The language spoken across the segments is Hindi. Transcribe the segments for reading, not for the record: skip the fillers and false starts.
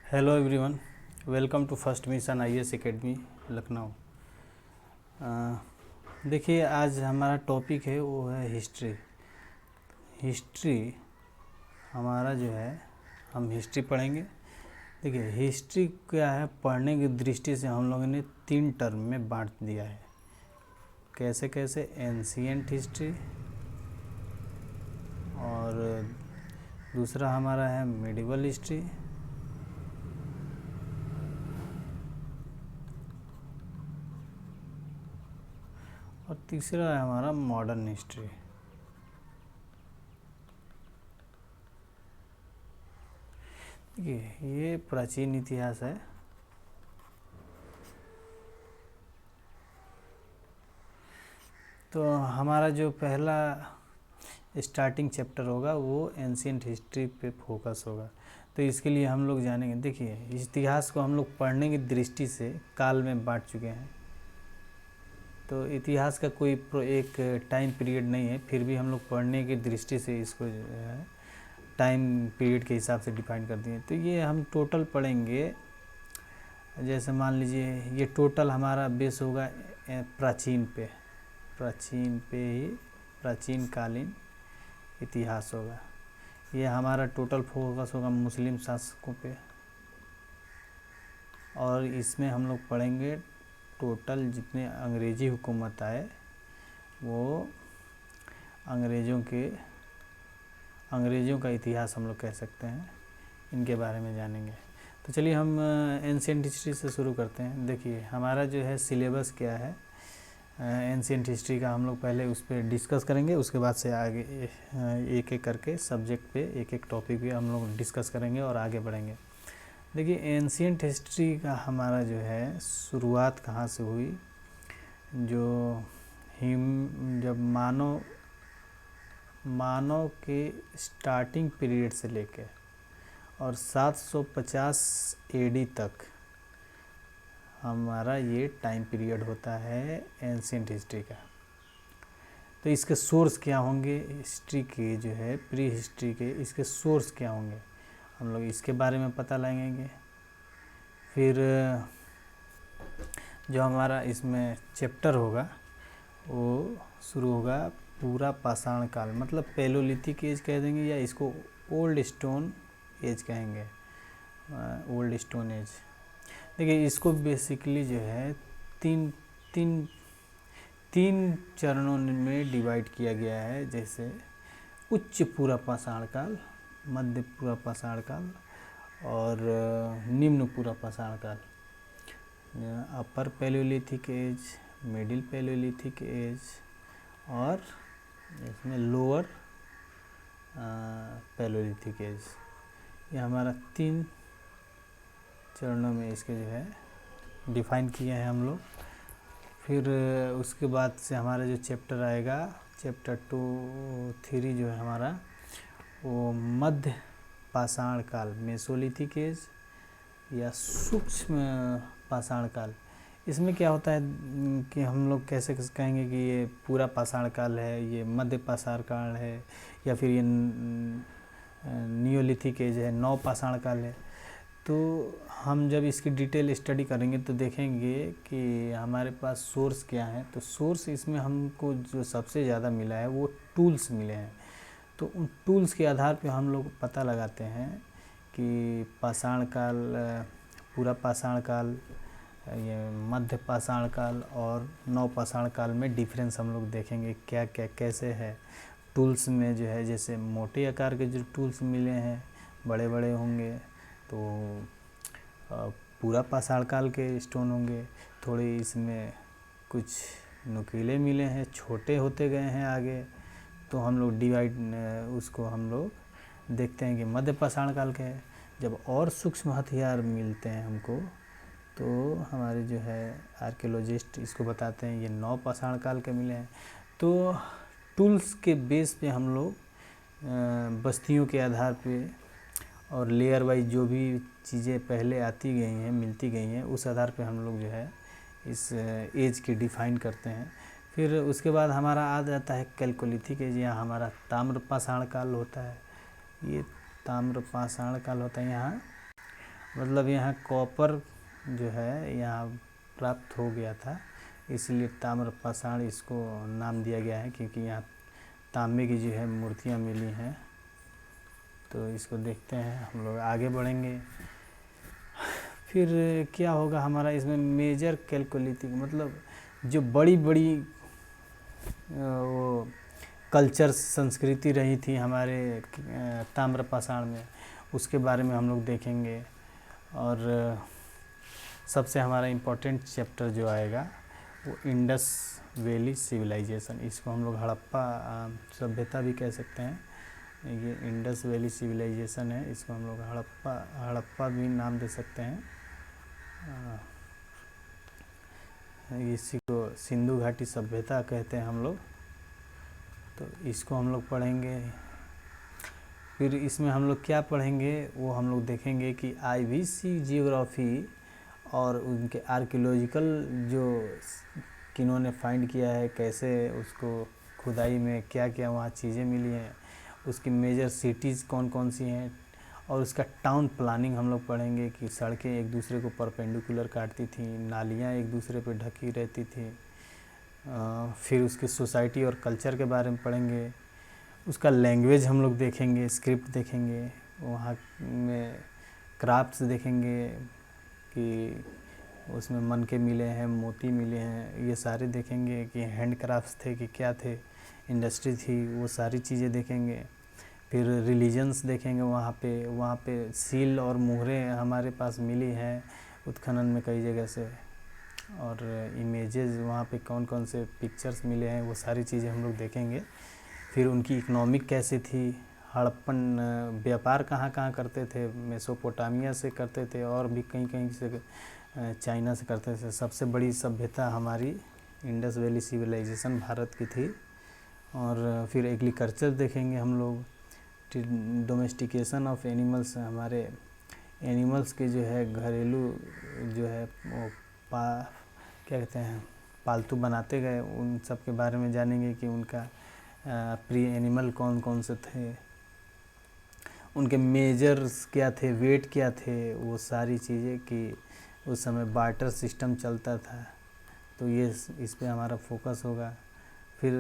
Hello everyone, welcome to first mission IAS academy Lucknow. देखिए, आज हमारा टॉपिक है वो है हिस्ट्री। हिस्ट्री हमारा जो है, हम हिस्ट्री पढ़ेंगे। देखिए, हिस्ट्री क्या है, पढ़ने की दृष्टि से हम लोगों ने 3 टर्म में बांट दिया है। कैसे कैसे? एंशिएंट हिस्ट्री, और दूसरा हमारा है मिडिवल हिस्ट्री, और तीसरा है हमारा मॉडर्न हिस्ट्री। ये प्राचीन इतिहास है। तो हमारा जो पहला स्टार्टिंग चैप्टर होगा वो एंशिएंट हिस्ट्री पे फोकस होगा। तो इसके लिए हम लोग जानेंगे। देखिए, इतिहास को हम लोग पढ़ने की दृष्टि से काल में बांट चुके हैं। तो इतिहास का कोई एक टाइम पीरियड नहीं है, फिर भी हम लोग पढ़ने की दृष्टि से इसको जो है टाइम पीरियड के हिसाब से डिफाइन कर दिए। तो ये हम टोटल पढ़ेंगे। जैसे मान लीजिए, ये टोटल हमारा बेस होगा प्राचीन पे ही प्राचीन कालीन इतिहास होगा। ये हमारा टोटल फोकस होगा मुस्लिम शासकों पे, और इसमें हम लोग पढ़ेंगे टोटल जितने अंग्रेज़ी हुकूमत आए वो अंग्रेज़ों का इतिहास हम लोग कह सकते हैं, इनके बारे में जानेंगे। तो चलिए हम एंशिएंट हिस्ट्री से शुरू करते हैं। देखिए, हमारा जो है सिलेबस क्या है एंशिएंट हिस्ट्री का, हम लोग पहले उस पर डिस्कस करेंगे। उसके बाद से आगे एक एक करके सब्जेक्ट पे एक एक टॉपिक भी हम लोग डिस्कस करेंगे और आगे बढ़ेंगे। देखिए, एंशिएंट हिस्ट्री का हमारा जो है शुरुआत कहाँ से हुई, जब मानव के स्टार्टिंग पीरियड से लेके और 750 एडी तक हमारा ये टाइम पीरियड होता है एंशिएंट हिस्ट्री का। तो इसके सोर्स क्या होंगे, हिस्ट्री के जो है प्री हिस्ट्री के इसके सोर्स क्या होंगे, हम लोग इसके बारे में पता लगाएंगे। फिर जो हमारा इसमें चैप्टर होगा वो शुरू होगा पूरा पाषाण काल, मतलब पैलोलिथिक एज कह देंगे, या इसको ओल्ड स्टोन एज कहेंगे, ओल्ड स्टोन एज। देखिए, इसको बेसिकली जो है तीन तीन तीन चरणों में डिवाइड किया गया है। जैसे उच्च पूरा पाषाण काल, मध्य पूरा पाषाण काल, और निम्न पूरा पाषाण काल। Upper paleolithic age, middle paleolithic age, और इसमें लोअर पैलोलिथिक एज। ये हमारा 3 चरणों में इसके जो है डिफाइन किए हैं हम लोग। फिर उसके बाद से हमारा जो चैप्टर आएगा, चैप्टर 2, 3 जो है हमारा वो मध्य पाषाण काल, मेसोलिथिक एज या सूक्ष्म पाषाण काल। इसमें क्या होता है कि हम लोग कैसे कहेंगे कि ये पूरा पाषाण काल है, ये मध्य पाषाण काल है, या फिर ये नियोलिथिक एज है, नव पाषाण काल है। तो हम जब इसकी डिटेल स्टडी करेंगे तो देखेंगे कि हमारे पास सोर्स क्या है। तो सोर्स इसमें हमको जो सबसे ज़्यादा मिला है वो टूल्स मिले हैं। तो उन टूल्स के आधार पे हम लोग पता लगाते हैं कि पाषाण काल, पूरा पाषाण काल, ये मध्य पाषाण काल और नव पाषाण काल में डिफरेंस हम लोग देखेंगे क्या क्या कैसे है। टूल्स में जो है, जैसे मोटे आकार के जो टूल्स मिले हैं बड़े बड़े होंगे, तो पूरा पाषाण काल के स्टोन होंगे। थोड़े इसमें कुछ नुकीले मिले हैं, छोटे होते गए हैं आगे, तो हम लोग उसको हम लोग देखते हैं कि मध्य पाषाण काल के हैं। जब और सूक्ष्म हथियार मिलते हैं हमको, तो हमारे जो है आर्कियोलॉजिस्ट इसको बताते हैं ये नव पाषाण काल के मिले हैं। तो टूल्स के बेस पे हम लोग बस्तियों के आधार पे और लेयर वाइज जो भी चीज़ें पहले आती गई हैं, मिलती गई हैं, उस आधार पे हम लोग जो है इस एज के डिफ़ाइन करते हैं। फिर उसके बाद हमारा आ जाता है कैल्कोलिथिक एज, यहाँ हमारा ताम्र पाषाण काल होता है। ये ताम्र पाषाण काल होता है यहाँ। मतलब यहाँ कॉपर जो है यहाँ प्राप्त हो गया था, इसलिए ताम्रपाषाण इसको नाम दिया गया है, क्योंकि यहाँ तांबे की जो है मूर्तियाँ मिली हैं। तो इसको देखते हैं, हम लोग आगे बढ़ेंगे। फिर क्या होगा हमारा इसमें मेजर कैलकोलिथिक, मतलब जो बड़ी बड़ी वो कल्चर संस्कृति रही थी हमारे ताम्रपाषाण में, उसके बारे में हम लोग देखेंगे। और सबसे हमारा इम्पोर्टेंट चैप्टर जो आएगा वो इंडस वैली सिविलाइजेशन, इसको हम लोग हड़प्पा सभ्यता भी कह सकते हैं। ये इंडस वैली सिविलाइजेशन है, इसको हम लोग हड़प्पा भी नाम दे सकते हैं। इसी को सिंधु घाटी सभ्यता कहते हैं हम लोग। तो इसको हम लोग पढ़ेंगे। फिर इसमें हम लोग क्या पढ़ेंगे वो हम लोग देखेंगे कि आईवीसी जियोग्राफी और उनके आर्कियोलॉजिकल जो किन्होंने फाइंड किया है, कैसे उसको खुदाई में क्या क्या वहाँ चीज़ें मिली हैं, उसकी मेजर सिटीज़ कौन कौन सी हैं, और उसका टाउन प्लानिंग हम लोग पढ़ेंगे कि सड़कें एक दूसरे को परपेंडिकुलर काटती थी, नालियाँ एक दूसरे पे ढकी रहती थी। फिर उसकी सोसाइटी और कल्चर के बारे में पढ़ेंगे। उसका लैंग्वेज हम लोग देखेंगे, स्क्रिप्ट देखेंगे, वहाँ में क्राफ्ट्स देखेंगे कि उसमें मन के मिले हैं, मोती मिले हैं, ये सारे देखेंगे कि हैंड क्राफ्ट्स थे कि क्या थे, इंडस्ट्री थी, वो सारी चीज़ें देखेंगे। फिर रिलीजन्स देखेंगे, वहाँ पे सील और मुहरें हमारे पास मिली हैं उत्खनन में कई जगह से, और इमेजेस वहाँ पे कौन कौन से पिक्चर्स मिले हैं, वो सारी चीज़ें हम लोग देखेंगे। फिर उनकी इकोनॉमिक कैसी थी, हड़प्पन व्यापार कहाँ कहाँ करते थे, मेसोपोटामिया से करते थे और भी कहीं कहीं से चाइना से करते थे। सबसे बड़ी सभ्यता हमारी इंडस वैली सिविलाइजेशन भारत की थी। और फिर एग्रीकल्चर देखेंगे हम लोग, डोमेस्टिकेशन ऑफ एनिमल्स, हमारे एनिमल्स के जो है घरेलू जो है वो क्या कहते हैं पालतू बनाते गए, उन सब के बारे में जानेंगे कि उनका प्री एनिमल कौन कौन से थे, उनके मेजर्स क्या थे, वेट क्या थे, वो सारी चीज़ें कि उस समय बार्टर सिस्टम चलता था। तो ये इस पे हमारा फोकस होगा। फिर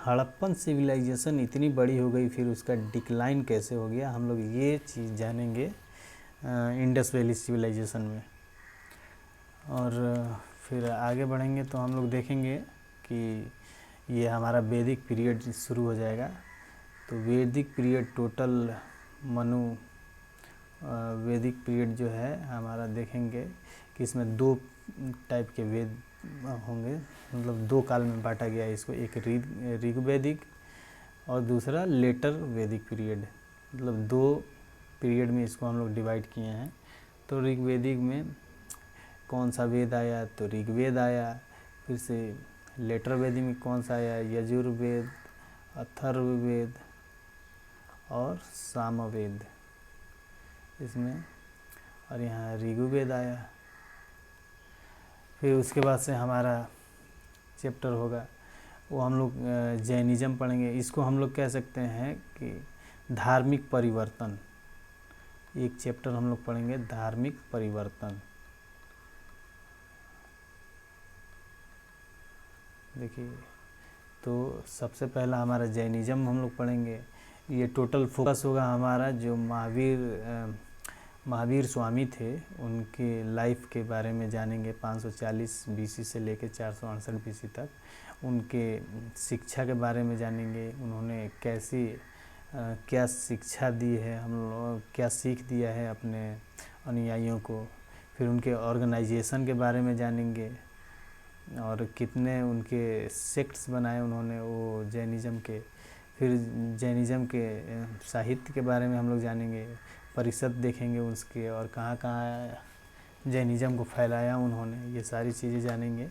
हड़प्पन सिविलाइजेशन इतनी बड़ी हो गई, फिर उसका डिक्लाइन कैसे हो गया, हम लोग ये चीज़ जानेंगे इंडस वैली सिविलाइजेशन में। और फिर आगे बढ़ेंगे तो हम लोग देखेंगे कि ये हमारा वैदिक पीरियड शुरू हो जाएगा। तो वैदिक पीरियड टोटल वैदिक पीरियड जो है हमारा देखेंगे कि इसमें 2 टाइप के वेद होंगे, मतलब 2 काल में बांटा गया है इसको, एक ऋग्वैदिक और दूसरा लेटर वैदिक पीरियड, मतलब 2 पीरियड में इसको हम लोग डिवाइड किए हैं। तो ऋग्वैदिक में कौन सा वेद आया, तो ऋग्वेद आया। फिर से लेटर वैदिक में कौन सा आया, यजुर्वेद, अथर्ववेद और सामवेद इसमें, और यहाँ ऋग्वेद आया। फिर उसके बाद से हमारा चैप्टर होगा वो हम लोग जैनिज़्म पढ़ेंगे। इसको हम लोग कह सकते हैं कि धार्मिक परिवर्तन, एक चैप्टर हम लोग पढ़ेंगे धार्मिक परिवर्तन। देखिए, तो सबसे पहला हमारा जैनिज़्म हम लोग पढ़ेंगे। ये टोटल फोकस होगा हमारा जो महावीर स्वामी थे, उनके लाइफ के बारे में जानेंगे। 540 बीसी से लेकर 468 बीसी तक उनके शिक्षा के बारे में जानेंगे। उन्होंने क्या शिक्षा दी है, हम लोग क्या सीख दिया है अपने अनुयायियों को। फिर उनके ऑर्गेनाइजेशन के बारे में जानेंगे और कितने उनके सेक्ट्स बनाए उन्होंने वो जैनिज़्म के। फिर जैनिज़्म के साहित्य के बारे में हम लोग जानेंगे, परिषद देखेंगे उसके, और कहाँ कहाँ जैनिज़्म को फैलाया उन्होंने, ये सारी चीज़ें जानेंगे।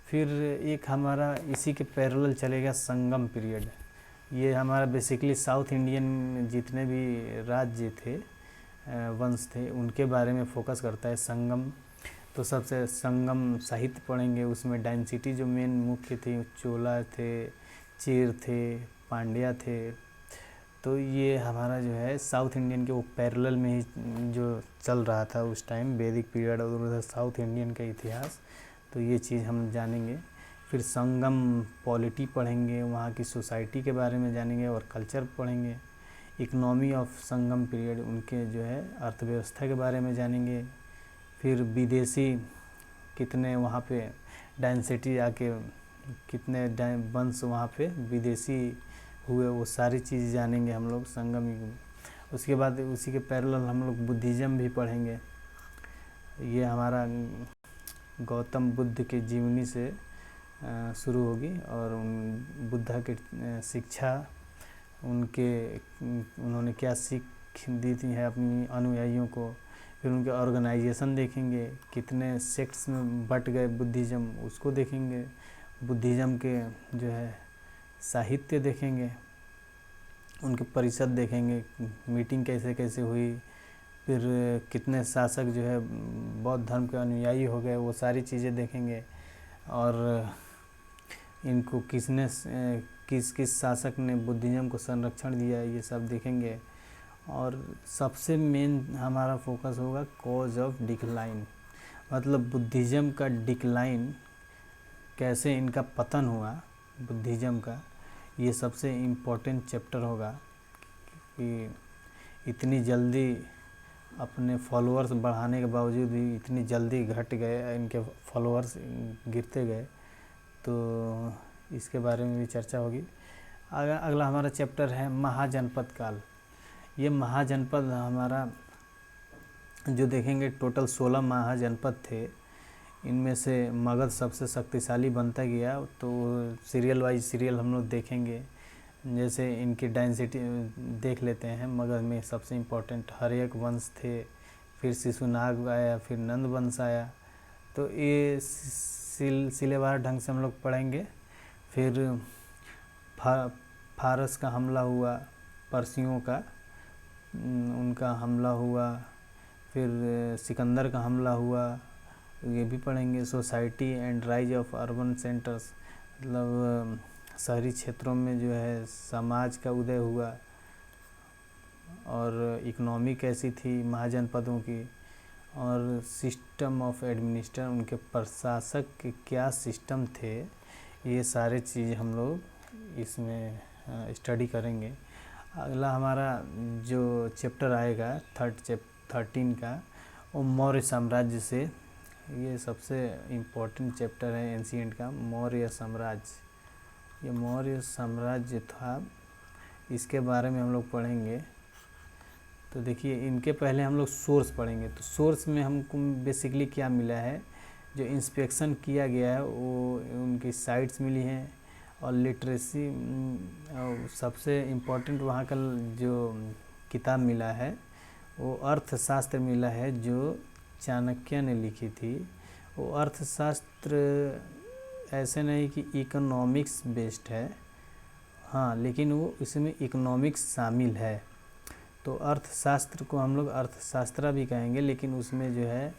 फिर एक हमारा इसी के पैरेलल चलेगा संगम पीरियड। ये हमारा बेसिकली साउथ इंडियन जितने भी राज्य थे, वंश थे, उनके बारे में फोकस करता है संगम। तो सबसे संगम साहित्य पढ़ेंगे, उसमें डायनेसिटी जो मेन मुख्य थी, चोला थे, चेर थे, पांड्या थे, तो ये हमारा जो है साउथ इंडियन के वो पैरेलल में ही जो चल रहा था उस टाइम, वैदिक पीरियड और उधर साउथ इंडियन का इतिहास, तो ये चीज़ हम जानेंगे। फिर संगम पॉलिटी पढ़ेंगे, वहाँ की सोसाइटी के बारे में जानेंगे और कल्चर पढ़ेंगे। इकोनॉमी ऑफ संगम पीरियड, उनके जो है अर्थव्यवस्था के बारे में जानेंगे। फिर विदेशी कितने वहाँ पे डेंसिटी आके कितने वंश वहाँ पे विदेशी हुए, वो सारी चीज़ जानेंगे हम लोग संगम युग में। उसके बाद उसी के पैरेलल हम लोग बुद्धिज़्म भी पढ़ेंगे। ये हमारा गौतम बुद्ध के जीवनी से शुरू होगी और उन बुद्धा के शिक्षा, उन्होंने क्या सीख दी थी है अपनी अनुयायियों को। फिर उनके ऑर्गेनाइजेशन देखेंगे, कितने सेक्ट्स में बट गए बुद्धिज़्म, उसको देखेंगे। बुद्धिज़्म के जो है साहित्य देखेंगे, उनके परिषद देखेंगे, मीटिंग कैसे कैसे हुई। फिर कितने शासक जो है बौद्ध धर्म के अनुयायी हो गए, वो सारी चीज़ें देखेंगे। और इनको किस किस शासक ने बुद्धिज़्म को संरक्षण दिया, ये सब देखेंगे। और सबसे मेन हमारा फोकस होगा कॉज ऑफ डिक्लाइन, मतलब बुद्धिज़्म का डिक्लाइन, कैसे इनका पतन हुआ बुद्धिज़्म का, ये सबसे इम्पोर्टेंट चैप्टर होगा कि इतनी जल्दी अपने फॉलोअर्स बढ़ाने के बावजूद भी इतनी जल्दी घट गए, इनके फॉलोअर्स गिरते गए। तो इसके बारे में भी चर्चा होगी। अगला हमारा चैप्टर है महाजनपद काल। ये महाजनपद हमारा जो देखेंगे, टोटल 16 महाजनपद थे। इनमें से मगध सबसे शक्तिशाली बनता गया। तो सीरियल वाइज सीरियल हम लोग देखेंगे, जैसे इनकी डेंसिटी देख लेते हैं। मगध में सबसे इम्पोर्टेंट हर्यक वंश थे, फिर शिशुनाग आया, फिर नंद वंश आया। तो ये सिलेवार ढंग से हम लोग पढ़ेंगे। फिर फारस का हमला हुआ, पर्सियों का उनका हमला हुआ। फिर सिकंदर का हमला हुआ, ये भी पढ़ेंगे। Society and rise of urban centres, मतलब शहरी क्षेत्रों में जो है समाज का उदय हुआ। और इकोनॉमी कैसी थी महाजनपदों की, और सिस्टम ऑफ एडमिनिस्ट्रेशन, उनके प्रशासक के क्या सिस्टम थे, ये सारे चीज़ हम लोग इसमें स्टडी करेंगे। अगला हमारा जो चैप्टर आएगा 13 का, वो मौर्य साम्राज्य से। ये सबसे इम्पोर्टेंट चैप्टर है एंशिएंट का, मौर्य साम्राज्य। ये मौर्य साम्राज्य था, इसके बारे में हम लोग पढ़ेंगे। तो देखिए, इनके पहले हम लोग सोर्स पढ़ेंगे। तो सोर्स में हमको बेसिकली क्या मिला है, जो इंस्पेक्शन किया गया है वो उनकी साइट्स मिली हैं। और लिटरेसी सबसे इम्पोर्टेंट वहाँ का जो किताब मिला है वो अर्थशास्त्र मिला है, जो चाणक्य ने लिखी थी। वो अर्थशास्त्र ऐसे नहीं कि इकोनॉमिक्स बेस्ड है, हाँ, लेकिन वो इसमें इकोनॉमिक्स शामिल है। तो अर्थशास्त्र को हम लोग अर्थशास्त्र भी कहेंगे, लेकिन उसमें जो है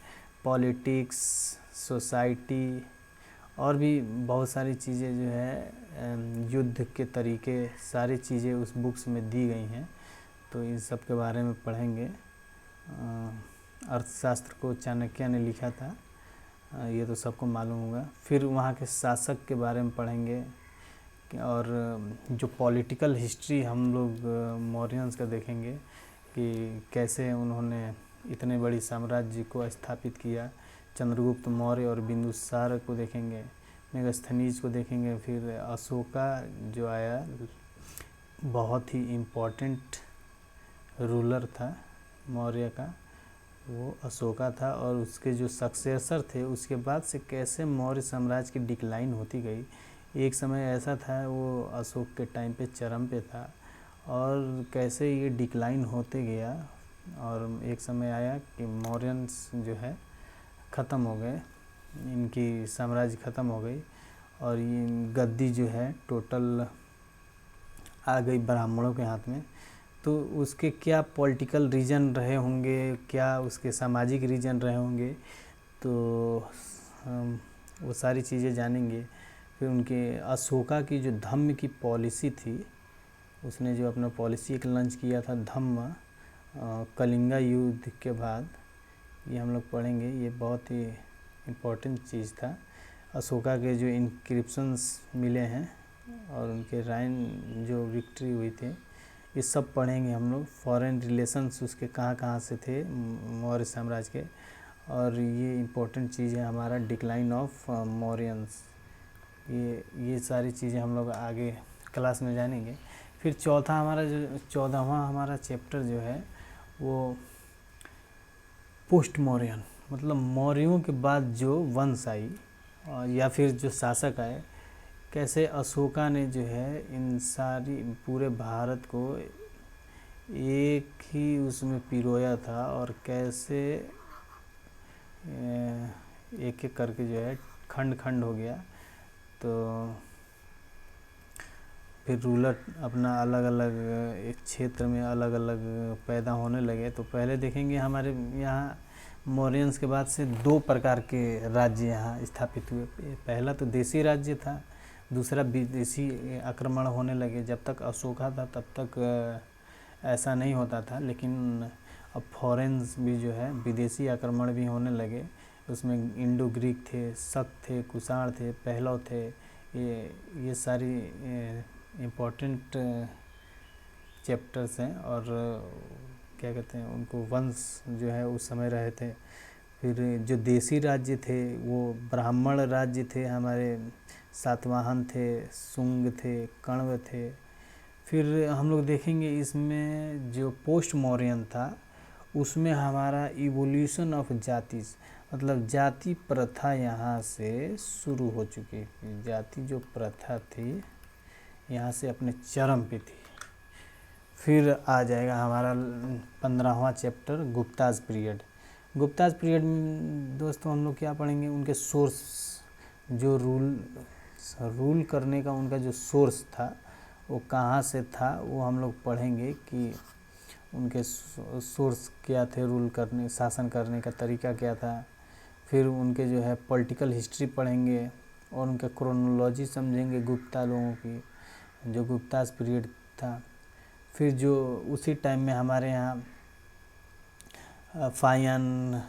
पॉलिटिक्स, सोसाइटी और भी बहुत सारी चीज़ें जो है, युद्ध के तरीके, सारी चीज़ें उस बुक्स में दी गई हैं। तो इन सब के बारे में पढ़ेंगे। अर्थशास्त्र को चाणक्य ने लिखा था, ये तो सबको मालूम होगा। फिर वहाँ के शासक के बारे में पढ़ेंगे, और जो पॉलिटिकल हिस्ट्री हम लोग मौर्यंस का देखेंगे कि कैसे उन्होंने इतने बड़ी साम्राज्य को स्थापित किया। चंद्रगुप्त मौर्य और बिंदुसार को देखेंगे, मेगास्थनीज को देखेंगे। फिर अशोका जो आया, बहुत ही इम्पोर्टेंट रूलर था मौर्य का, वो अशोका था। और उसके जो सक्सेसर थे, उसके बाद से कैसे मौर्य साम्राज्य की डिक्लाइन होती गई। एक समय ऐसा था, वो अशोक के टाइम पे चरम पे था, और कैसे ये डिक्लाइन होते गया। और एक समय आया कि मौर्यंस जो है ख़त्म हो गए, इनकी साम्राज्य ख़त्म हो गई, और ये गद्दी जो है टोटल आ गई ब्राह्मणों के हाथ में। तो उसके क्या पॉलिटिकल रीजन रहे होंगे, क्या उसके सामाजिक रीजन रहे होंगे, तो वो सारी चीज़ें जानेंगे। फिर उनके अशोका की जो धम्म की पॉलिसी थी, उसने जो अपना पॉलिसी एक लॉन्च किया था धम्म कलिंगा युद्ध के बाद, ये हम लोग पढ़ेंगे। ये बहुत ही इम्पोर्टेंट चीज़ था। अशोका के जो इंक्रिप्शंस मिले हैं और उनके राइन जो विक्ट्री हुई थी, ये सब पढ़ेंगे हम लोग। फॉरेन रिलेशंस उसके कहाँ कहाँ से थे मौर्य साम्राज्य के, और ये इम्पोर्टेंट चीज़ है हमारा डिक्लाइन ऑफ मौर्यंस। ये सारी चीज़ें हम लोग आगे क्लास में जानेंगे। फिर चौथा हमारा जो 14वां हमारा चैप्टर जो है वो पोस्ट मौर्यन, मतलब मौर्यों के बाद जो वंश आई या फिर जो शासक आए, कैसे अशोका ने जो है इन सारी पूरे भारत को एक ही उसमें पिरोया था, और कैसे एक एक करके जो है खंड खंड हो गया। तो फिर रूलर अपना अलग अलग एक क्षेत्र में अलग अलग पैदा होने लगे। तो पहले देखेंगे हमारे यहाँ मौर्यंस के बाद से 2 प्रकार के राज्य यहाँ स्थापित हुए। पहला तो देसी राज्य था, दूसरा विदेशी आक्रमण होने लगे। जब तक अशोका था तब तक ऐसा नहीं होता था, लेकिन अब फॉरेन्स भी जो है विदेशी आक्रमण भी होने लगे। उसमें इंडो ग्रीक थे, शक थे, कुषाण थे, पहलव थे। ये सारी इम्पोर्टेंट चैप्टर्स हैं, और क्या कहते हैं उनको, वंश जो है उस समय रहे थे। फिर जो देसी राज्य थे वो ब्राह्मण राज्य थे हमारे, सातवाहन थे, शुंग थे, कण्व थे। फिर हम लोग देखेंगे इसमें जो पोस्ट मौर्यन था उसमें हमारा इवोल्यूशन ऑफ जातिस, मतलब जाति प्रथा यहाँ से शुरू हो चुकी थी। जाति जो प्रथा थी यहाँ से अपने चरम पे थी। फिर आ जाएगा हमारा 15वां chapter Guptas period. Guptas period में दोस्तों हम लोग क्या पढ़ेंगे, उनके सोर्स, जो रूल करने का उनका जो सोर्स था वो कहाँ से था, वो हम लोग पढ़ेंगे कि उनके सोर्स क्या थे, रूल करने, शासन करने का तरीका क्या था। फिर उनके जो है पॉलिटिकल हिस्ट्री पढ़ेंगे और उनका क्रोनोलॉजी समझेंगे गुप्ता लोगों की, जो गुप्ताज पीरियड था। फिर जो उसी टाइम में हमारे यहाँ फायन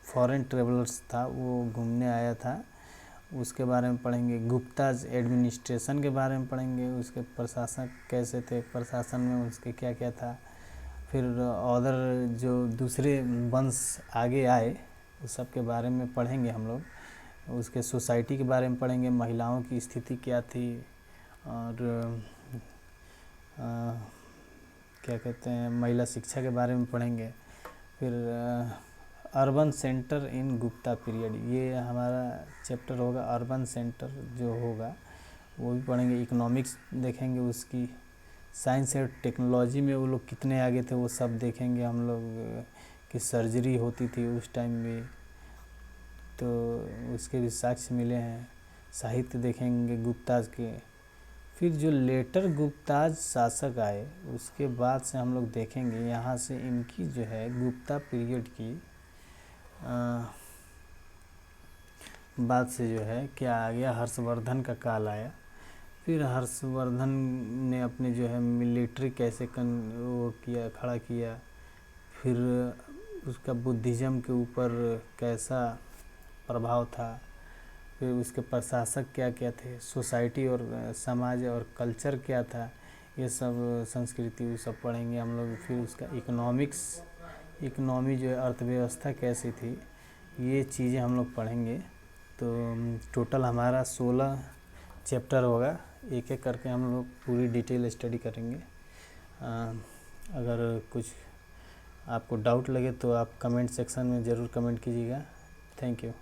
फॉरेन ट्रेवलर्स था, वो घूमने आया था, उसके बारे में पढ़ेंगे। गुप्ताज एडमिनिस्ट्रेशन के बारे में पढ़ेंगे, उसके प्रशासक कैसे थे, प्रशासन में उसके क्या क्या था। फिर अदर जो दूसरे वंश आगे आए उस सब के बारे में पढ़ेंगे हम लोग। उसके सोसाइटी के बारे में पढ़ेंगे, महिलाओं की स्थिति क्या थी, और क्या कहते हैं महिला शिक्षा के बारे में पढ़ेंगे। फिर अर्बन सेंटर इन गुप्ता पीरियड, ये हमारा चैप्टर होगा। अर्बन सेंटर जो होगा वो भी पढ़ेंगे। इकोनॉमिक्स देखेंगे उसकी, साइंस और टेक्नोलॉजी में वो लोग कितने आगे थे वो सब देखेंगे हम लोग, कि सर्जरी होती थी उस टाइम में, तो उसके भी साक्ष्य मिले हैं। साहित्य देखेंगे गुप्ताज के। फिर जो लेटर गुप्ताज शासक आए उसके बाद से हम लोग देखेंगे यहाँ से इनकी जो है गुप्ता पीरियड की बाद से जो है क्या आ गया, हर्षवर्धन का काल आया। फिर हर्षवर्धन ने अपने जो है मिलिट्री कैसे वो किया, खड़ा किया। फिर उसका बुद्धिज़्म के ऊपर कैसा प्रभाव था। फिर उसके प्रशासक क्या क्या थे, सोसाइटी और समाज और कल्चर क्या था, ये सब संस्कृति वो सब पढ़ेंगे हम लोग। फिर उसका इकोनॉमी जो है, अर्थव्यवस्था कैसी थी, ये चीज़ें हम लोग पढ़ेंगे। तो टोटल हमारा 16 चैप्टर होगा, एक एक करके हम लोग पूरी डिटेल स्टडी करेंगे। अगर कुछ आपको डाउट लगे तो आप कमेंट सेक्शन में ज़रूर कमेंट कीजिएगा। Thank you.